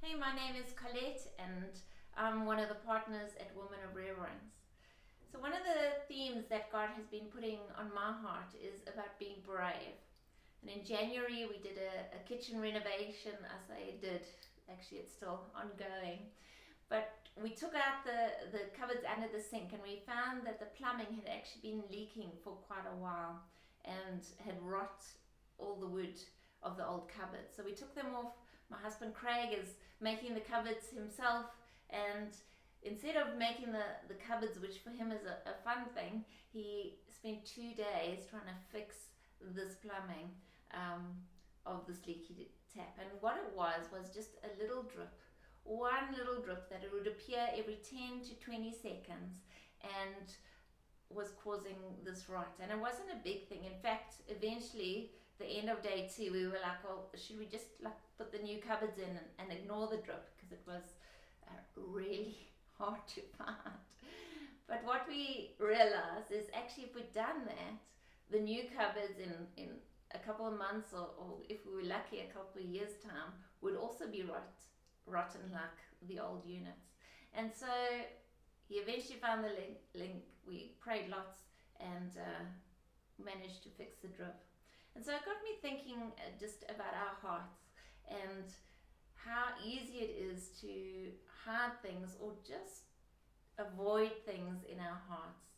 Hey, my name is Colette and I'm one of the partners at Women of Reverence. So one of the themes that God has been putting on my heart is about being brave. And in January we did a kitchen renovation. I say did, actually it's still ongoing. But we took out the cupboards under the sink and we found that the plumbing had actually been leaking for quite a while and had rot all the wood of the old cupboards. So we took them off. My husband Craig is making the cupboards himself, and instead of making the cupboards, which for him is a fun thing, he spent 2 days trying to fix this plumbing of this leaky tap. And what it was just a little drip, one little drip that it would appear every 10 to 20 seconds and was causing this rot. And it wasn't a big thing. In fact, eventually, the end of day 2, we were like, oh, should we just put the new cupboards in and ignore the drip, because it was really hard to find. But what we realized is actually if we'd done that, the new cupboards in a couple of months, or if we were lucky, a couple of years' time, would also be rotten like the old units. And so he eventually found the link. We prayed lots and managed to fix the drip. And so it got me thinking just about our hearts and how easy it is to hide things or just avoid things in our hearts.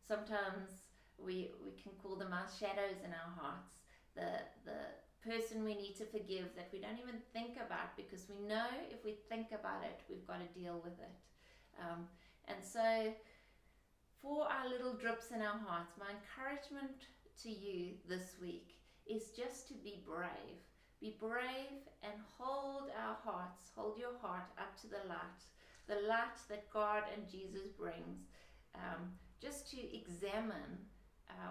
Sometimes we can call them our shadows in our hearts, the person we need to forgive that we don't even think about, because we know if we think about it, we've got to deal with it. And so for our little drips in our hearts, my encouragement to you this week is just to be brave. Be brave and hold your heart up to the light that God and Jesus brings. Just to examine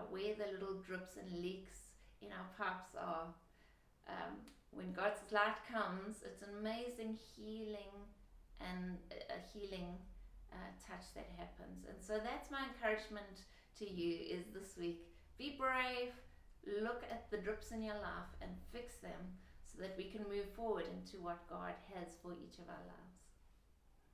where the little drips and leaks in our pipes are. When God's light comes, it's an amazing healing and a healing touch that happens. And so that's my encouragement to you is this week. Be brave, look at the drips in your life and fix them so that we can move forward into what God has for each of our lives.